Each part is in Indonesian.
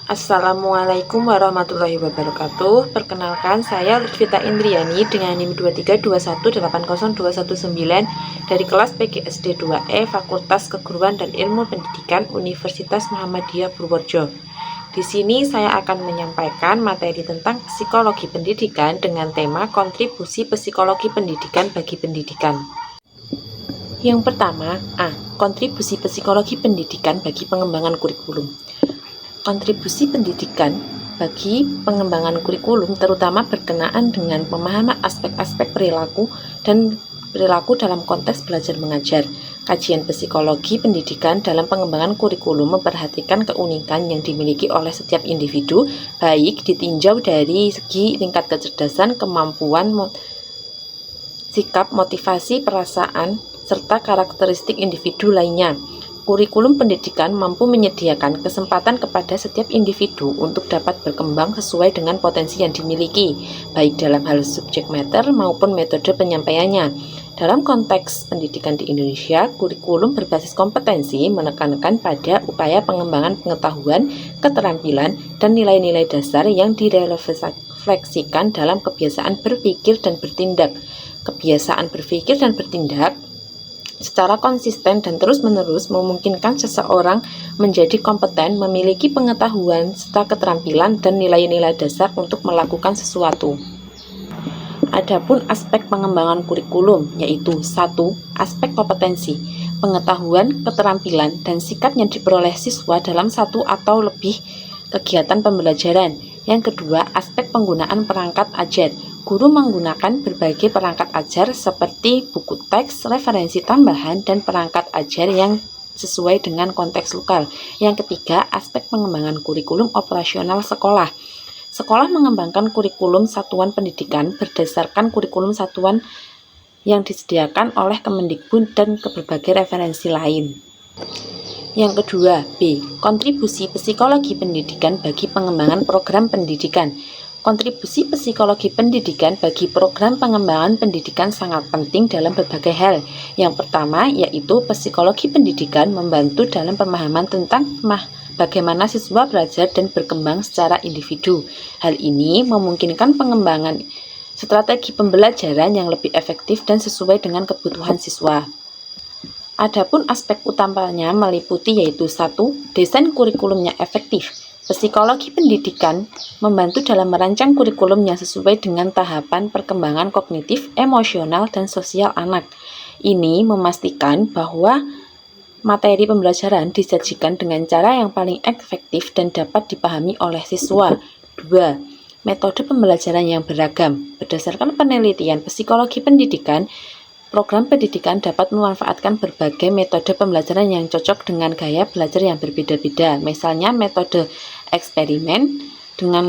Assalamualaikum warahmatullahi wabarakatuh. Perkenalkan, saya Lutfita Indriani dengan NIM 232180219 dari kelas PGSD 2E Fakultas Keguruan dan Ilmu Pendidikan Universitas Muhammadiyah Purworejo. Di sini saya akan menyampaikan materi tentang psikologi pendidikan dengan tema kontribusi psikologi pendidikan bagi pendidikan. Yang pertama, A. Kontribusi psikologi pendidikan bagi pengembangan kurikulum. Kontribusi pendidikan bagi pengembangan kurikulum terutama berkenaan dengan pemahaman aspek-aspek perilaku dan perilaku dalam konteks belajar mengajar. Kajian psikologi pendidikan dalam pengembangan kurikulum memperhatikan keunikan yang dimiliki oleh setiap individu, baik ditinjau dari segi tingkat kecerdasan, kemampuan, sikap, motivasi, perasaan, serta karakteristik individu lainnya. Kurikulum pendidikan mampu menyediakan kesempatan kepada setiap individu untuk dapat berkembang sesuai dengan potensi yang dimiliki, baik dalam hal subjek matter maupun metode penyampaiannya. Dalam konteks pendidikan di Indonesia, kurikulum berbasis kompetensi menekankan pada upaya pengembangan pengetahuan, keterampilan, dan nilai-nilai dasar yang direfleksikan dalam kebiasaan berpikir dan bertindak. Kebiasaan berpikir dan bertindak secara konsisten dan terus-menerus memungkinkan seseorang menjadi kompeten, memiliki pengetahuan serta keterampilan dan nilai-nilai dasar untuk melakukan sesuatu. Adapun aspek pengembangan kurikulum yaitu 1. Aspek kompetensi, pengetahuan, keterampilan, dan sikap yang diperoleh siswa dalam satu atau lebih kegiatan pembelajaran. Yang kedua, aspek penggunaan perangkat ajar. Guru menggunakan berbagai perangkat ajar seperti buku teks, referensi tambahan, dan perangkat ajar yang sesuai dengan konteks lokal. Yang ketiga, aspek pengembangan kurikulum operasional sekolah. Sekolah mengembangkan kurikulum satuan pendidikan berdasarkan kurikulum satuan yang disediakan oleh Kemendikbud dan berbagai referensi lain. Yang kedua, B. Kontribusi psikologi pendidikan bagi pengembangan program pendidikan. Kontribusi psikologi pendidikan bagi program pengembangan pendidikan sangat penting dalam berbagai hal. Yang pertama, yaitu psikologi pendidikan membantu dalam pemahaman tentang bagaimana siswa belajar dan berkembang secara individu. Hal ini memungkinkan pengembangan strategi pembelajaran yang lebih efektif dan sesuai dengan kebutuhan siswa. Adapun aspek utamanya meliputi yaitu 1. Desain kurikulumnya efektif. Psikologi pendidikan membantu dalam merancang kurikulum yang sesuai dengan tahapan perkembangan kognitif, emosional, dan sosial anak. Ini memastikan bahwa materi pembelajaran disajikan dengan cara yang paling efektif dan dapat dipahami oleh siswa. 2. Metode pembelajaran yang beragam. Berdasarkan penelitian psikologi pendidikan, program pendidikan dapat memanfaatkan berbagai metode pembelajaran yang cocok dengan gaya belajar yang berbeda-beda. Misalnya metode eksperimen dengan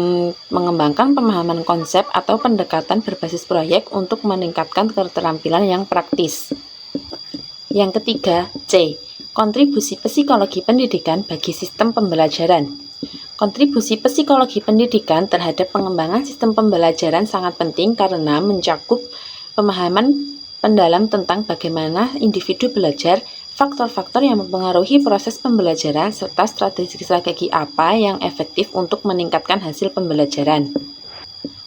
mengembangkan pemahaman konsep atau pendekatan berbasis proyek untuk meningkatkan keterampilan yang praktis. Yang ketiga, C. Kontribusi psikologi pendidikan bagi sistem pembelajaran. Kontribusi psikologi pendidikan terhadap pengembangan sistem pembelajaran sangat penting karena mencakup pemahaman pendalam tentang bagaimana individu belajar, faktor-faktor yang mempengaruhi proses pembelajaran, serta strategi-strategi apa yang efektif untuk meningkatkan hasil pembelajaran.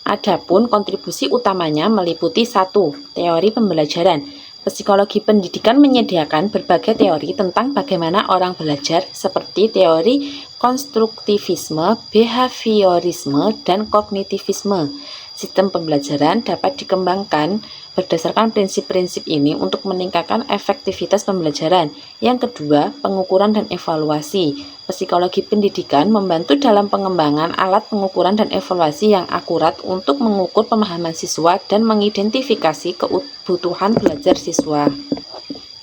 Adapun kontribusi utamanya meliputi 1. Teori pembelajaran. Psikologi pendidikan menyediakan berbagai teori tentang bagaimana orang belajar seperti teori konstruktivisme, behaviorisme, dan kognitivisme. Sistem pembelajaran dapat dikembangkan berdasarkan prinsip-prinsip ini untuk meningkatkan efektivitas pembelajaran. Yang kedua, pengukuran dan evaluasi. Psikologi pendidikan membantu dalam pengembangan alat pengukuran dan evaluasi yang akurat untuk mengukur pemahaman siswa dan mengidentifikasi kebutuhan belajar siswa.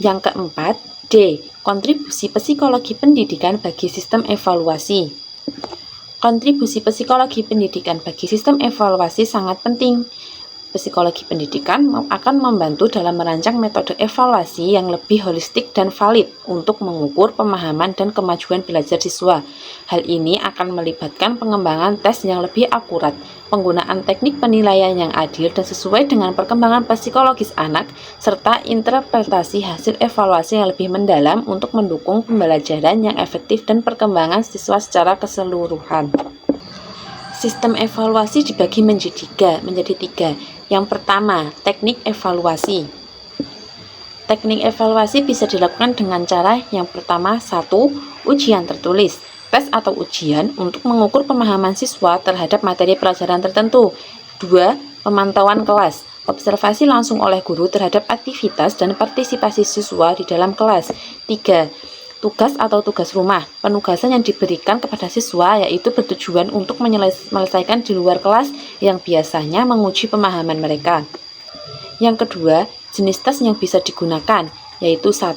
Yang keempat, D. Kontribusi psikologi pendidikan bagi sistem evaluasi. Kontribusi psikologi pendidikan bagi sistem evaluasi sangat penting. psikologi pendidikan akan membantu dalam merancang metode evaluasi yang lebih holistik dan valid untuk mengukur pemahaman dan kemajuan belajar siswa. Hal ini akan melibatkan pengembangan tes yang lebih akurat, penggunaan teknik penilaian yang adil dan sesuai dengan perkembangan psikologis anak, serta interpretasi hasil evaluasi yang lebih mendalam untuk mendukung pembelajaran yang efektif dan perkembangan siswa secara keseluruhan. Sistem evaluasi dibagi menjadi tiga. Yang pertama, teknik evaluasi. Teknik evaluasi bisa dilakukan dengan cara yang pertama, 1. Ujian tertulis. Tes atau ujian untuk mengukur pemahaman siswa terhadap materi pelajaran tertentu. 2. Pemantauan kelas. Observasi langsung oleh guru terhadap aktivitas dan partisipasi siswa di dalam kelas. 3. Tugas atau tugas rumah. Penugasan yang diberikan kepada siswa yaitu bertujuan untuk menyelesaikan di luar kelas yang biasanya menguji pemahaman mereka. Yang kedua, jenis tes yang bisa digunakan, yaitu 1.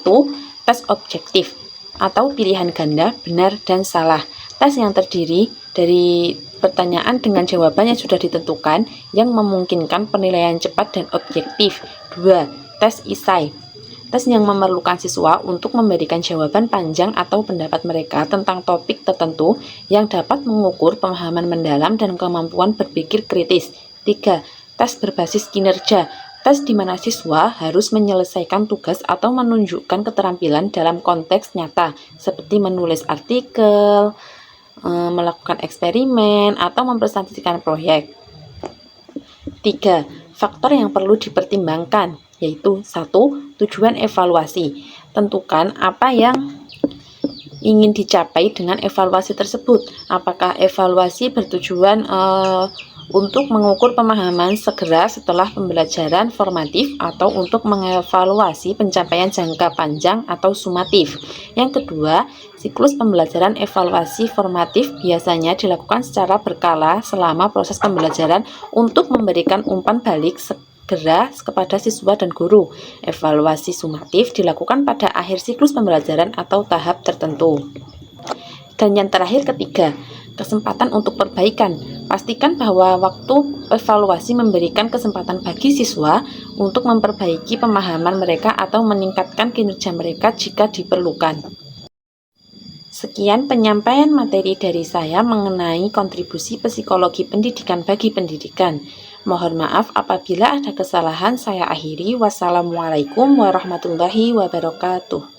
Tes objektif atau pilihan ganda benar dan salah. Tes yang terdiri dari pertanyaan dengan jawaban yang sudah ditentukan yang memungkinkan penilaian cepat dan objektif. 2. Tes esai. Tes yang memerlukan siswa untuk memberikan jawaban panjang atau pendapat mereka tentang topik tertentu yang dapat mengukur pemahaman mendalam dan kemampuan berpikir kritis. 3. Tes berbasis kinerja. Tes di mana siswa harus menyelesaikan tugas atau menunjukkan keterampilan dalam konteks nyata, seperti menulis artikel, melakukan eksperimen, atau mempresentasikan proyek. 3. Faktor yang perlu dipertimbangkan, yaitu 1. Tujuan evaluasi. Tentukan apa yang ingin dicapai dengan evaluasi tersebut. Apakah evaluasi bertujuan untuk mengukur pemahaman segera setelah pembelajaran formatif atau untuk mengevaluasi pencapaian jangka panjang atau sumatif. Yang kedua, siklus pembelajaran evaluasi formatif biasanya dilakukan secara berkala selama proses pembelajaran untuk memberikan umpan balik segera kepada siswa dan guru. Evaluasi sumatif dilakukan pada akhir siklus pembelajaran atau tahap tertentu. Dan yang terakhir, ketiga, kesempatan untuk perbaikan. Pastikan bahwa waktu evaluasi memberikan kesempatan bagi siswa untuk memperbaiki pemahaman mereka atau meningkatkan kinerja mereka jika diperlukan. Sekian penyampaian materi dari saya mengenai kontribusi psikologi pendidikan bagi pendidikan. Mohon maaf apabila ada kesalahan, saya akhiri. Wassalamualaikum warahmatullahi wabarakatuh.